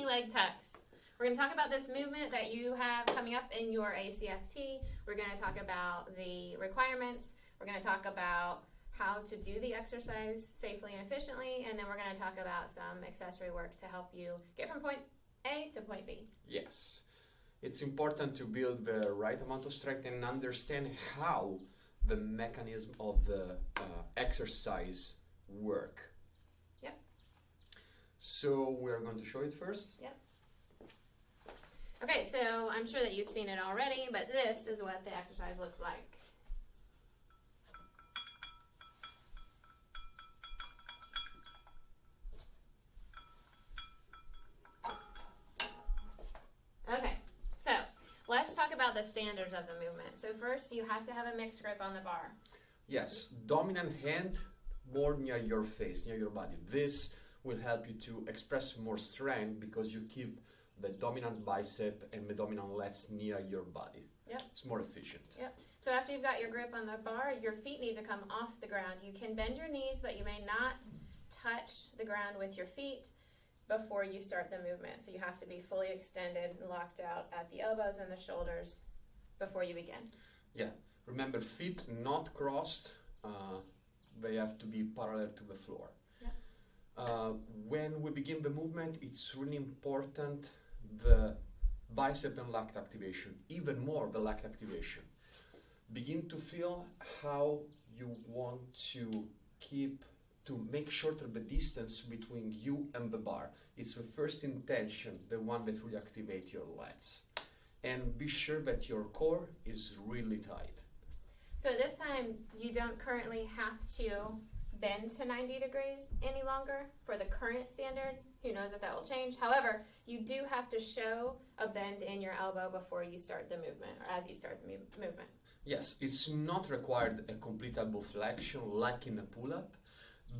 hanging leg tucks. We're going to talk about this movement that you have coming up in your ACFT. We're going to talk about the requirements. We're going to talk about how to do the exercise safely and efficiently, and then we're going to talk about some accessory work to help you get from point A to point B. Yes. It's important to build the right amount of strength and understand how the mechanism of the exercise work. Yep. So we're going to show it first. Yep. Okay, so I'm sure that you've seen it already, but this is what the exercise looks like. Okay, so let's talk about the standards of the movement. So first, you have to have a mixed grip on the bar. Yes, dominant hand more near your face, near your body. This will help you to express more strength because you keep the dominant bicep and the dominant lats near your body. Yep. It's more efficient. Yep. So after you've got your grip on the bar, your feet need to come off the ground. You can bend your knees, but you may not touch the ground with your feet before you start the movement. So you have to be fully extended and locked out at the elbows and the shoulders before you begin. Yeah. Remember, feet not crossed. They have to be parallel to the floor. Yep. When we begin the movement, it's really important the bicep and lat activation, even more the lat activation. Begin to feel how you want to make shorter the distance between you and the bar. It's the first intention, the one that will activate your lats. And be sure that your core is really tight. So this time, you don't currently have to bend to 90 degrees any longer for the current standard. Who knows if that will change. However, you do have to show a bend in your elbow before you start the movement, or as you start the movement. Yes, it's not required a complete elbow flexion like in a pull-up,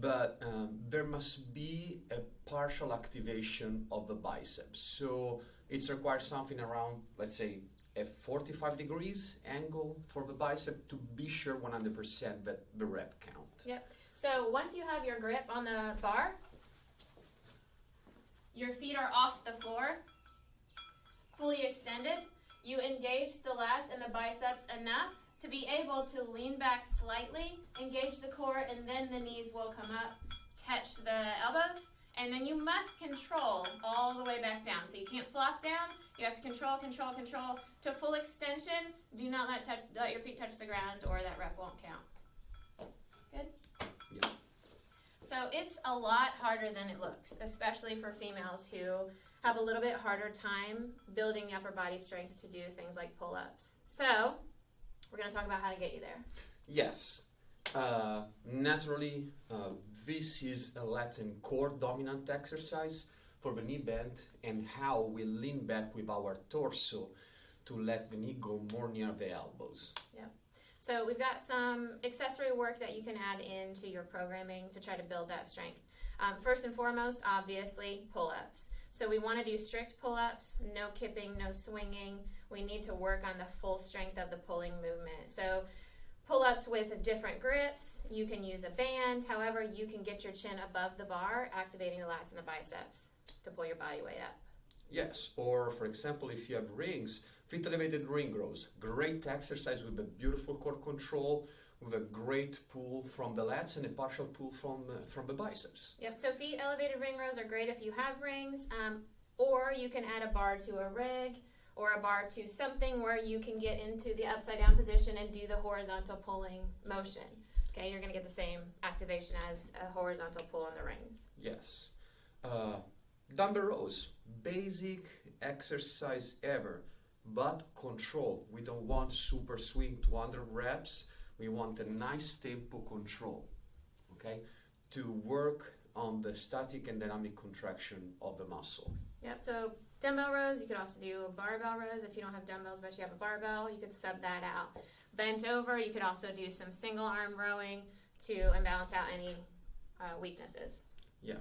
but there must be a partial activation of the biceps. So it's required something around, let's say, a 45 degrees angle for the bicep to be sure 100% that the rep count. Yep. So once you have your grip on the bar, your feet are off the floor, fully extended. You engage the lats and the biceps enough to be able to lean back slightly, engage the core, and then the knees will come up, touch the elbows, and then you must control all the way back down. So you can't flop down. You have to control to full extension. Do not let your feet touch the ground or that rep won't count. Good? Yeah. So it's a lot harder than it looks, especially for females who have a little bit harder time building upper body strength to do things like pull-ups. So we're going to talk about how to get you there. Yes. Naturally, this is a lat and core dominant exercise for the knee bend and how we lean back with our torso to let the knee go more near the elbows. Yeah. So we've got some accessory work that you can add into your programming to try to build that strength. First and foremost, obviously, pull-ups. So we want to do strict pull-ups, no kipping, no swinging. We need to work on the full strength of the pulling movement. So pull-ups with different grips. You can use a band. However, you can get your chin above the bar, activating the lats and the biceps to pull your body weight up. Yes, or for example, if you have rings, feet elevated ring rows. Great exercise with a beautiful core control, with a great pull from the lats and a partial pull from the biceps. Yep, so feet elevated ring rows are great if you have rings, or you can add a bar to a rig or a bar to something where you can get into the upside down position and do the horizontal pulling motion. Okay, you're going to get the same activation as a horizontal pull on the rings. Yes. Dumbbell rows, basic exercise ever, but control. We don't want super swing to under reps. We want a nice tempo control, okay, to work on the static and dynamic contraction of the muscle. Yep, so dumbbell rows, you could also do barbell rows. If you don't have dumbbells but you have a barbell, you could sub that out. Bent over, you could also do some single arm rowing to balance out any weaknesses. Yeah,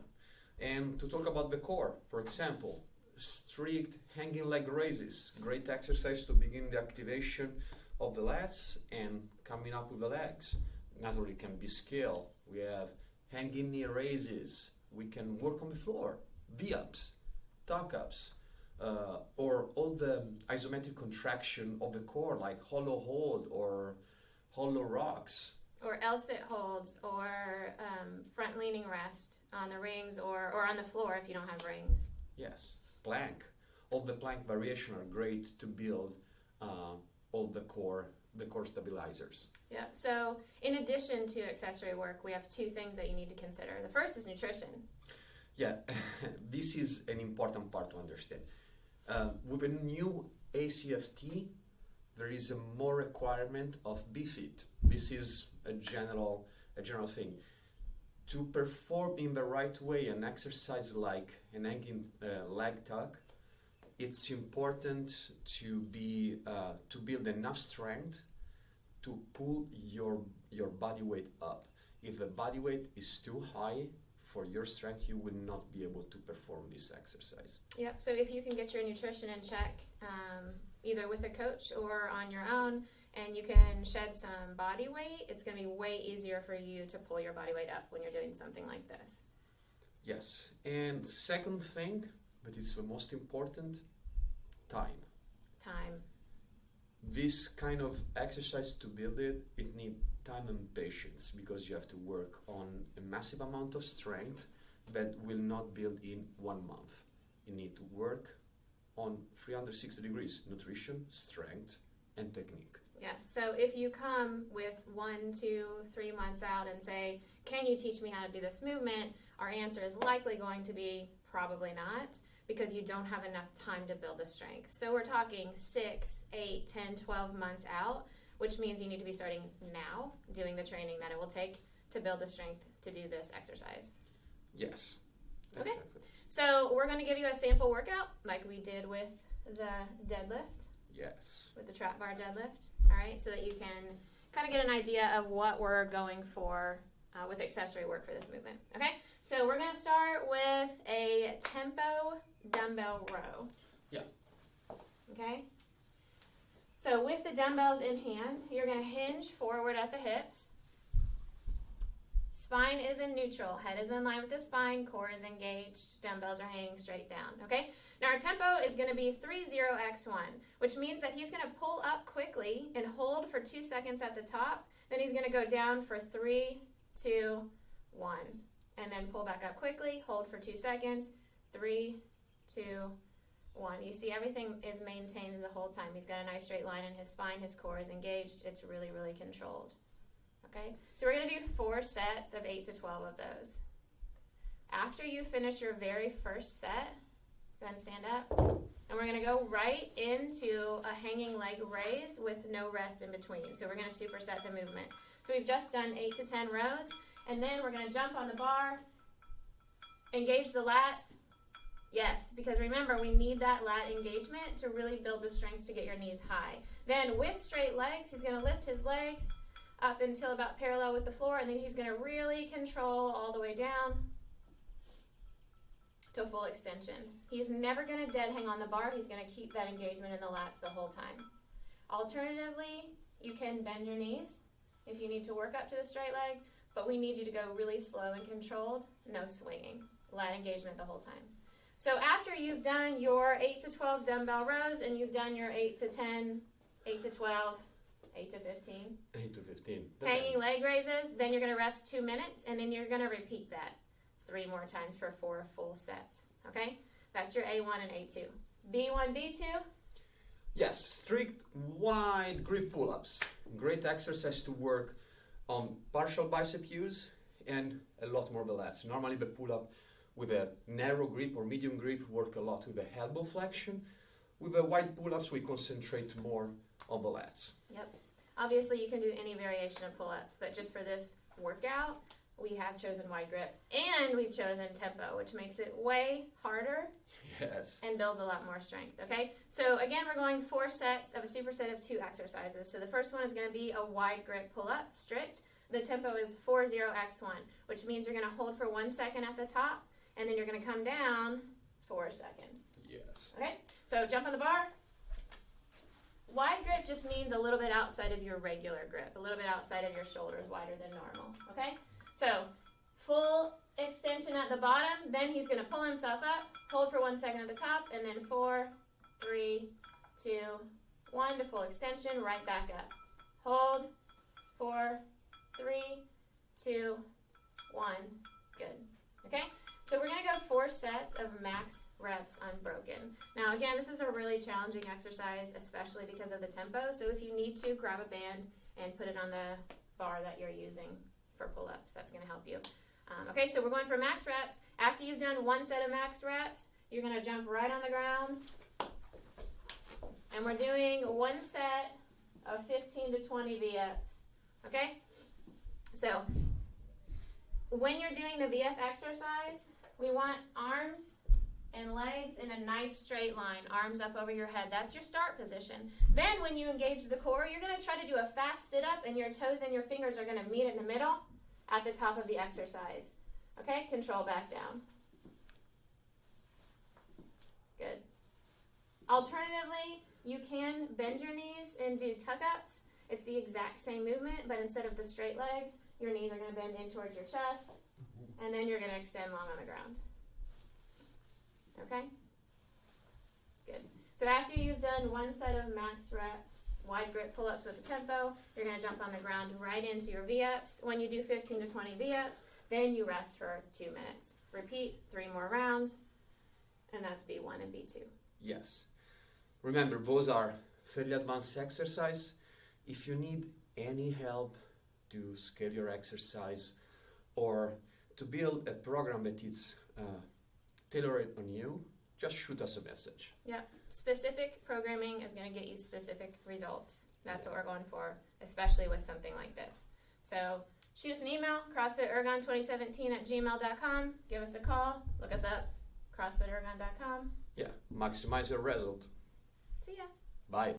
and to talk about the core, for example, strict hanging leg raises, great exercise to begin the activation of the lats and coming up with the legs. Naturally can be skill. We have hanging knee raises. We can work on the floor, V-ups, tuck-ups, or all the isometric contraction of the core, like hollow hold or hollow rocks. Or L-sit holds, or front leaning rest on the rings, or on the floor if you don't have rings. Yes, plank. All the plank variation are great to build all the core stabilizers. Yeah, so in addition to accessory work, we have two things that you need to consider. The first is nutrition. Yeah, this is an important part to understand. With a new ACFT, there is a more requirement of BFIT. This is a general thing. To perform in the right way an exercise like an hanging leg tuck, it's important to build enough strength to pull your body weight up. If the body weight is too high for your strength, you will not be able to perform this exercise. Yep, so if you can get your nutrition in check, either with a coach or on your own, and you can shed some body weight, it's going to be way easier for you to pull your body weight up when you're doing something like this. Yes, and second thing, but it's the most important, time. This kind of exercise, to build it needs time and patience, because you have to work on a massive amount of strength that will not build in 1 month. You need to work on 360 degrees, nutrition, strength, and technique. Yes, so if you come with 1, 2, 3 months out and say, can you teach me how to do this movement? Our answer is likely going to be probably not, because you don't have enough time to build the strength. So we're talking 6, 8, 10, 12 months out, which means you need to be starting now doing the training that it will take to build the strength to do this exercise. Yes, Okay. exactly. So we're going to give you a sample workout like we did with the deadlift. Yes. With the trap bar deadlift, all right, so that you can kind of get an idea of what we're going for with accessory work for this movement, okay? So we're going to start with a tempo dumbbell row. Yeah. Okay? So with the dumbbells in hand, you're going to hinge forward at the hips. Spine is in neutral, head is in line with the spine, core is engaged, dumbbells are hanging straight down, okay? Now our tempo is going to be 30x1, which means that he's going to pull up quickly and hold for 2 seconds at the top. Then he's going to go down for 3, 2, 1. And then pull back up quickly, hold for 2 seconds, 3, 2, 1. You see everything is maintained the whole time. He's got a nice straight line in his spine, his core is engaged. It's really, really controlled. Okay, so we're going to do 4 sets of 8 to 12 of those. After you finish your very first set, go ahead and stand up. And we're going to go right into a hanging leg raise with no rest in between. So we're going to superset the movement. So we've just done 8 to 10 rows. And then we're going to jump on the bar, engage the lats. Yes, because remember, we need that lat engagement to really build the strength to get your knees high. Then with straight legs, he's going to lift his legs up until about parallel with the floor, and then he's going to really control all the way down to full extension. He's never going to dead hang on the bar. He's going to keep that engagement in the lats the whole time. Alternatively, you can bend your knees if you need to work up to the straight leg, but we need you to go really slow and controlled, no swinging, lat engagement the whole time. So after you've done your 8 to 12 dumbbell rows and you've done your 8 to 10, 8 to 12, 8 to 15. 8 to 15. Hanging leg raises, then you're going to rest 2 minutes, and then you're going to repeat that 3 more times for 4 full sets. Okay? That's your A1 and A2. B1, B2. Yes, strict wide grip pull-ups. Great exercise to work on partial bicep use and a lot more the lats. Normally the pull-up with a narrow grip or medium grip work a lot with the elbow flexion. With the wide pull-ups we concentrate more on the lats. Yep. Obviously you can do any variation of pull-ups, but just for this workout, we have chosen wide grip and we've chosen tempo, which makes it way harder. Yes. And builds a lot more strength, okay? So again, we're going 4 sets of a superset of 2 exercises. So the first one is going to be a wide grip pull-up, strict. The tempo is 40x1, which means you're going to hold for 1 second at the top, and then you're going to come down 4 seconds. Yes. Okay? So jump on the bar. Wide grip just means a little bit outside of your regular grip, a little bit outside of your shoulders, wider than normal, okay? So full extension at the bottom, then he's going to pull himself up, hold for 1 second at the top, and then 4, 3, 2, 1 to full extension, right back up. Hold, 4, 3, 2, 1. Good. Okay? So we're going to go 4 sets of max reps unbroken. Now again, this is a really challenging exercise, especially because of the tempo. So if you need to, grab a band and put it on the bar that you're using for pull-ups. That's going to help you. Okay, so we're going for max reps. After you've done 1 set of max reps, you're going to jump right on the ground. And we're doing 1 set of 15 to 20 V-ups. Okay? So when you're doing the V-up exercise, we want arms and legs in a nice straight line. Arms up over your head. That's your start position. Then when you engage the core, you're going to try to do a fast sit-up, and your toes and your fingers are going to meet in the middle at the top of the exercise. Okay? Control back down. Good. Alternatively, you can bend your knees and do tuck-ups. It's the exact same movement, but instead of the straight legs, your knees are going to bend in towards your chest, and then you're going to extend long on the ground. Okay? Good. So after you've done 1 set of max reps, wide grip pull-ups with the tempo, you're going to jump on the ground right into your V-ups. When you do 15 to 20 V-ups, then you rest for 2 minutes. Repeat 3 more rounds, and that's B1 and B2. Yes. Remember, those are fairly advanced exercise. If you need any help to scale your exercise or to build a program that is tailored on you, just shoot us a message. Yep. Specific programming is going to get you specific results. That's what we're going for, especially with something like this. So shoot us an email, CrossFitErgon2017@gmail.com. Give us a call. Look us up, CrossFitErgon.com. Yeah, maximize your result. See ya. Bye.